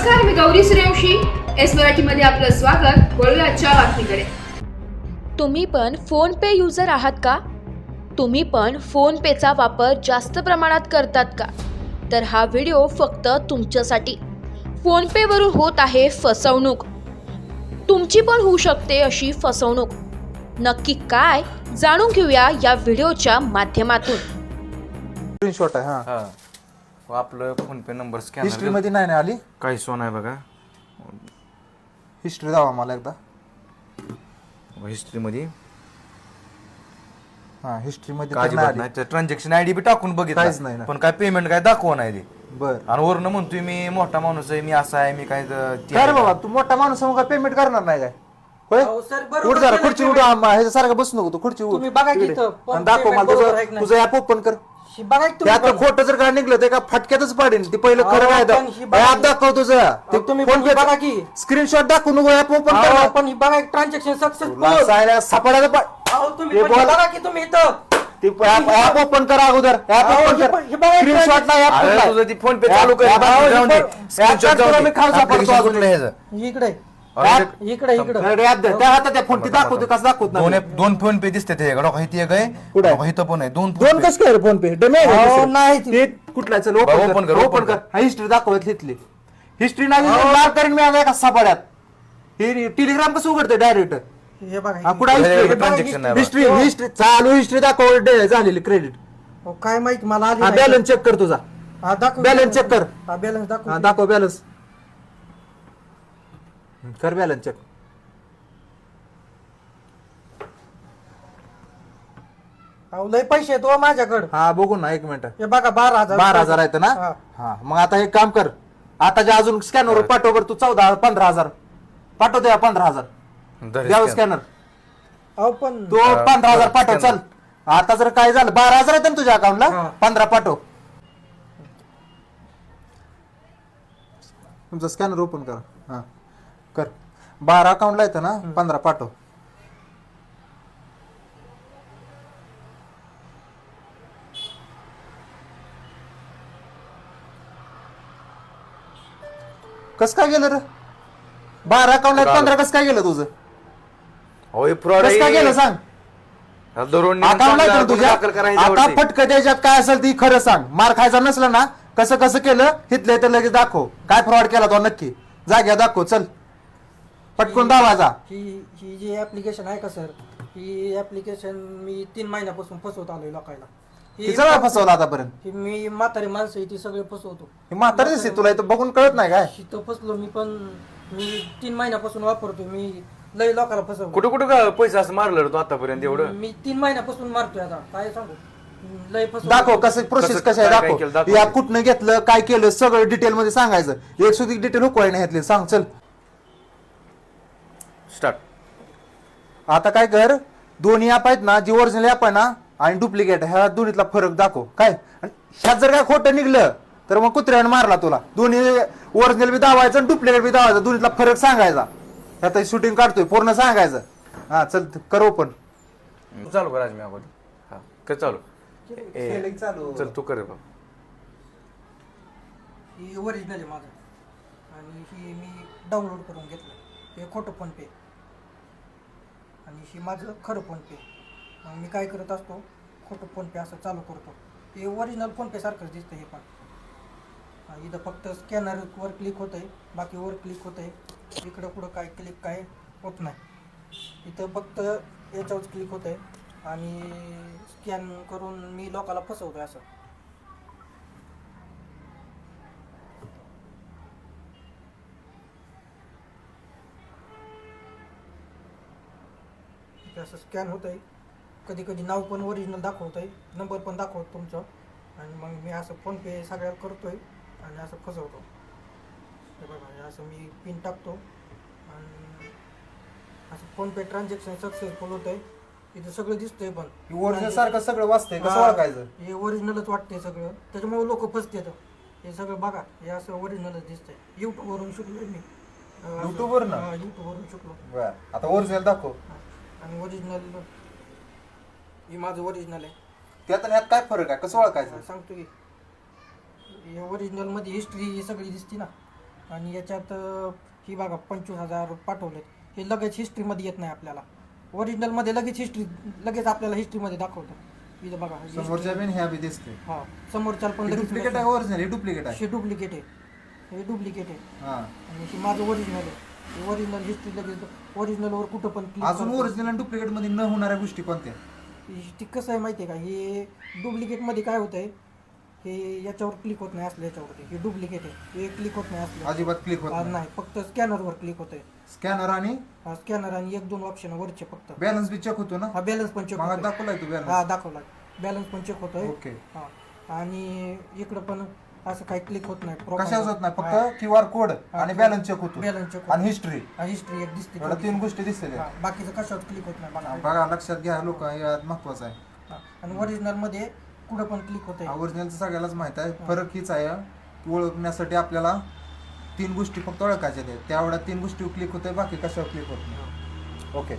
नमस्कार, मी गौरी सूर्यवंशी. एस मराठीमध्ये आपलं स्वागत. वळूया आजच्या बातमीकडे. तुम्ही पण फोन पे युजर आहात का? तुम्ही पण फोन पेचा वापर जास्त प्रमाणात करतात का? तर हा व्हिडिओ फक्त तुमच्यासाठी. फोन पे वरून होत आहे फसवणूक. तुमची पण होऊ शकते अशी फसवणूक. नक्की काय जाणून घेऊया या व्हिडिओच्या माध्यमातून. स्क्रीनशॉट आहे. हा आपलं फोन पे नंबर हिस्ट्री स्कॅनर मध्ये नाही ना आली. काही सोन आहे बघा. हिस्ट्री दावा मला एकदा. हिस्ट्री मध्ये हा हिस्ट्री मध्ये काय तर नाही नाही आली. ट्रान्झॅक्शन आयडी बी टाकून काहीच नाही बघितलं ना. पण काय पेमेंट काय दाखवा नाही ते. बर आणि वरनं म्हणतोय मी मोठा माणूस आहे, मी असा आहे, मी काय काय रे बाबा, तू मोठा माणूस आहे, मग काय पेमेंट करणार नाही काय? होय अहो सर, बरोबर उठ जरा, केलं खुर्ची तुम्ही. उठ. ह्याच्यासारखं बसू नको तू, खुर्ची उठ. तुम्ही बघा की इकडे. इथं पण आणि दाखव payment मला बरोबर आहे की तुझं ऍप ओपन कर. ही बघा की तुम्ही त्यात पण. खोटं जर काय निघलं ते का फटक्यातच पाडीन. ते पहिलं खरं अहो, काय पण ही बघा ऍप की- दाखव तुझं. ते तुम्ही फोन पण ही बघा की. स्क्रीनशॉट दाखवू नको, ऍप ओपन अहो, कर. पण ही बघा ट्रान्झॅक्शन सक्सेसफुल. सापडायला अहो तुम्ही हे पण बोला. बघा की तुम्ही इथं. ते ऍप ओपन कर अगोदर. ऍप अहो, ओपन हे कर. पण- हे बघा स्क्रीनशॉट नाही ऍप अरे तुझं ती फोन पे चालू कर. ऍप- ऍप- जाऊन दे. ऍप- स्क्रीनशॉट ऍप- जाऊन मी दे. खाली सापडतो Application अजून. कुठलं आहे ह्याचं? इकडे ऍप- इकडे इकडे ऍप द्या. त्या हातात त्या फोन ती दाखवतो कसं दाखवत दोन नाही. दोन फोन पे दिसते ते डॉक इथे एक आहे कुठं आहे? डॉक इथं पण आहे. दोन दोन PhonePe. कसं काय फोन पे डमे अहो, नाही ते कुठला चल ओपन ओपन कर, कर ओपन ओपन कर. कर. हा हिस्ट्री दाखवत तिथली हिस्ट्री नाही लाल करीन मी आता एका सापड्यात. हे टेलिग्राम कसं उघडते डायरेक्ट. हे बघा हा कुठं हे हिस्ट्री transaction नाही बघा. हिस्ट्री हिस्ट्री चालू हिस्ट्री दाखव झालेली क्रेडिट. अहो, काय माहिती मला आली हा नाही. बॅलन्स चेक कर तुझा. हा, दाखव balance check कर. हा बॅलन्स हा दाखव. दाखव बॅलन्स कर बॅलन्स चेक. अहो लय पैसे आहेत हो माझ्याकडे. हा बघू ना एक मिनिट. हे बघा 12,000. 12,000 आहेत ना. हा. हा मग आता एक काम कर. आता जे अजून स्कॅनर पाठव बरं तू 14-15,000 पाठव द्या. 15,000 धर द्यावं scan. स्कॅनर. अहो पण तो 15,000 पाठव. चल आता जर काय झालं 12,000 आहेत ना तुझ्या अकाउंटला. हा. 15 पाठव. तुमचा स्कॅनर ओपन कर. हा कर. 12 अकाउंटला येतं ना. 15 पाठव. कस काय गेलं रे? 12 अकाउंट आहेत 15 कस काय गेलं तुझं? अहो, हे fraud कस काय आहे. गेलं सांग. दररोज नेऊन अकाउंटला चांगला येतं तुझ्या. दाखल करायचं आता वरती. फटकं त्याच्यात काय असेल ती खरं सांग. मार खायचा नसला ना कसं कसं केलं हिथले तर लगेच दाखव. काय फ्रॉड केला तो नक्की जाग्या दाखव. चल पटकून दावाजा. ही ही जी ऍप्लिकेशन आहे का सर, ही ऍप्लिकेशन मी 3 महिन्यापासून फसवत आलोय लोकांना. ही किती वेळा फसवला आतापर्यंत? ही मी म्हातारी माणसं आहे ती सगळे फसवतो. हे म्हातारी दिसते तुला इथं बघून कळत नाही काय? तिथं फसलो मी पण. मी 3 महिन्यापासून वापरतो. मी लय लोकांना फसवतो. कुठं कुठं का पैसा असं मारलं तू आतापर्यंत एवढं? मी 3 महिन्यापासून मारतोय आता. काय सांगू, लय फसवतो. दाखव कसं प्रोसेस कसं- कसं आहे काय- काय दाखव. केलं दाखव. या कुठनं घेतलं काय केलं सगळं डिटेल मध्ये सांगायचं. एक सुधी डिटेल हुकवाय नाही घेतली. सांग चल. स्टार्ट. आता काय कर. दोन्ही ऍप आहेत ना जी ओरिजिनल ऍप आहे ना आणि डुप्लिकेट ह्या दोन्हीतला फरक दाखव. काय आणि ह्यात जर काय खोटं निघलं तर मग कुत्र्याने मारला तुला. दोन्ही ओरिजिनल बी दावायचं आणि डुप्लिकेट बी दावायचं. दोन्हीतला फरक सांगायचा. ह्यात शूटिंग काढतोय पूर्ण सांगायचं. हा चल कर ओपन. चालू कर आज मी अगोदर. हा कर चालू. Selling चालू. चल तू कर बाबा. ही ओरिजिनल आहे माझं आणि ही मी डाउनलोड करून घेतलं. हे खोटं फोन पे आणि ही माझं खरं फोन पे. मग मी काय करत असतो, खोटं फोन पे असं चालू करतो. हे ओरिजिनल फोन पे सारखंच दिसतं हे पण. इथं फक्त स्कॅनरवर क्लिक होत आहे, बाकी वर क्लिक होत आहे. इकडं कुठं काय क्लिक काय होत नाही. इथं फक्त याच्यावर क्लिक होत आहे आणि स्कॅन करून मी लोकांना फसवतो असं. असं स्कॅन होत आहे. कधी कधी नाव पण ओरिजिनल दाखवत आहे, नंबर पण दाखवतो तुमचं. आणि मग मी असं फोन पे सगळ्याला करतोय आणि असं फसवतो. हे बघा, हे असं मी पिन टाकतो आणि असं फोन पे ट्रान्झॅक्शन सक्सेसफुल होत आहे. इथं सगळं दिसतंय पण ओरिजिनल सारखं सगळं वाचतंय. कसं हा, ओळखायचं? हे ओरिजिनलच वाटतंय सगळं. त्याच्यामुळे लोक फसतात. हे सगळं बघा, हे असं ओरिजिनलच दिसतंय. यूट्यूबवरून शिकलोय मी. YouTube वरनं? यूट्यूबवरून शिकलो. बरं आता ओरिजिनल दाखव. आणि ओरिजिनल हे माझं ओरिजिनल आहे. त्यात आणि ह्यात काय फरक आहे कसं ओळखायचं? सांगतो की हे ओरिजिनल मध्ये हिस्ट्री सगळी दिसते ना. आणि याच्यात ही बघा 25,000 पाठवलेत. हे लगेच हिस्ट्रीमध्ये येत नाही आपल्याला. ओरिजिनलमध्ये लगेच आपल्याला हिस्ट्रीमध्ये दाखवतं. इथं बघा समोरच्या बिन ह्या बी दिसते. हा समोरच्या पण लगेच डुप्लिकेट आहे ओरिजिनल हे डुप्लिकेट आहे. हे डुप्लिकेट आहे. हे डुप्लिकेट आहे हा आणि हे माझं ओरिजिनल आहे. ओरिजिनल हिस्ट्री लगेच ओरिजिनलवर कुठं पण click अजून करतो. ओरिजिनल आणि डुप्लिकेट मध्ये न होणाऱ्या गोष्टी कोणत्या? ती कसं आहे माहिती आहे का, हे डुप्लिकेटमध्ये काय होतं आहे, हे याच्यावर क्लिक होत नाही असलं याच्यावरती. हे डुप्लिकेट आहे, हे क्लिक होत नाही असलं अजिबात क्लिक होत नाही. नाही, फक्त स्कॅनरवर क्लिक होत आहे. स्कॅनर आणि स्कॅनर आणि 1-2 ऑप्शन वरचे फक्त. बॅलन्स बी चेक होतो ना? हा बॅलन्स पण चेक मला होतोय. दाखवलाय तू हा बॅलन्स. दाखवला बॅलन्स पण चेक होतोय. ओके. हा आणि इकडं पण असं काही क्लिक होत नाही. कशाच होत नाही, फक्त QR कोड आणि बॅलन्स चेक होतो बॅलन्स चेक आणि हिस्ट्री. हिस्ट्री एक दिसते. एवढ्या 3 गोष्टी दिसतील. हा, बाकीचं कशावर क्लिक होत नाही बघा. बघा लक्षात घ्या लोक, यात महत्वाचं आहे. हा, आणि ओरिजिनल मध्ये कुठं पण क्लिक होतंय. ओरिजिनलचं सगळ्यालाच माहित आहे. फरक हीच आहे की ओळखण्यासाठी आपल्याला 3 गोष्टी फक्त ओळखायच्या आहेत. त्यावेळेला 3 गोष्टी क्लिक होते, बाकी कशावर क्लिक होत नाही. ओके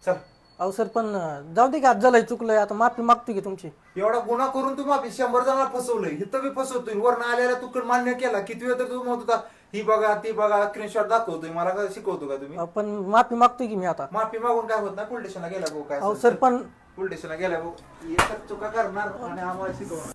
चल. अहो सर पण जाऊ दे की, आज झालंय चुकलंय, आता माफी मागतो की तुमची. एवढा गुन्हा करून तू माफी 100 जणांना फसवलंय. इथं बी फसवतोय. वरनं आलेला तू मान्य केला. किती वेळ तर तू म्हणत होता ही बघा ती बघा स्क्रीनशॉट दाखवतोय. मला काय शिकवतो का तुम्ही? पण माफी मागतोय की मी आता. माफी मागून काय होत नाही. पोलीस स्टेशनला गेला भाऊ काय अहो सर पण पोलीस स्टेशनला गेला भाऊ एकच चुका करणार आणि आम्हाला शिकवणार.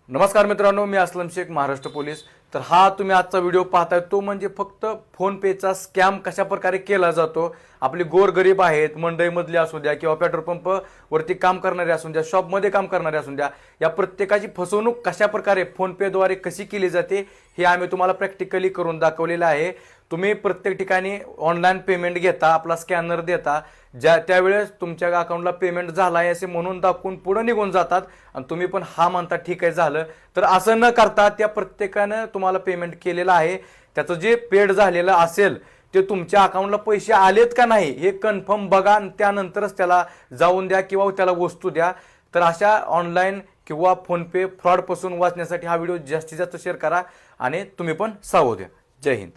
नमस्कार मित्रांनो, मी असलम शेख, महाराष्ट्र पोलीस. तर हा तुम्ही आजचा व्हिडिओ पाहताय तो म्हणजे फक्त फोन पेचा स्कॅम कशा प्रकारे केला जातो. आपले गोरगरीब आहेत, मंडईमधले असू द्या किंवा पेट्रोल पंप वरती काम करणारे असू द्या, शॉपमध्ये काम करणारे असू द्या, या प्रत्येकाची फसवणूक कशा प्रकारे फोन पेद्वारे कशी केली जाते हे आम्ही तुम्हाला प्रॅक्टिकली करून दाखवलेलं आहे. तुम्ही प्रत्येक ठिकाणी ऑनलाईन पेमेंट घेता, आपला स्कॅनर देता, त्यावेळेस तुमच्या अकाउंटला पेमेंट झाला आहे असे म्हणून दाखवून पुढे निघून जातात आणि तुम्ही पण हा म्हणता ठीक आहे झालं. तर असं न करता त्या प्रत्येकानं तुम्हाला पेमेंट केलेलं आहे, त्याचं जे पेड झालेलं असेल ते तुमच्या अकाउंटला पैसे आलेत का नाही हे कन्फर्म बघा आणि त्यानंतरच त्याला जाऊन द्या किंवा त्याला वस्तू द्या. तर अशा ऑनलाईन किंवा फोनपे फ्रॉडपासून वाचण्यासाठी हा व्हिडिओ जास्तीत जास्त शेअर करा आणि तुम्ही पण सावध व्हा. जय हिंद.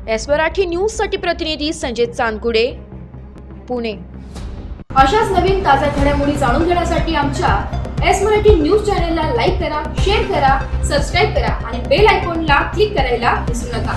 एस मराठी न्यूजसाठी प्रतिनिधी संजय चांदकुडे, पुणे. अशाच नवीन ताज्या घडामोडी जाणून घेण्यासाठी आमच्या एस मराठी न्यूज चॅनलला लाईक करा, शेअर करा, सबस्क्राईब करा आणि बेल आयकॉनला क्लिक करायला विसरू नका.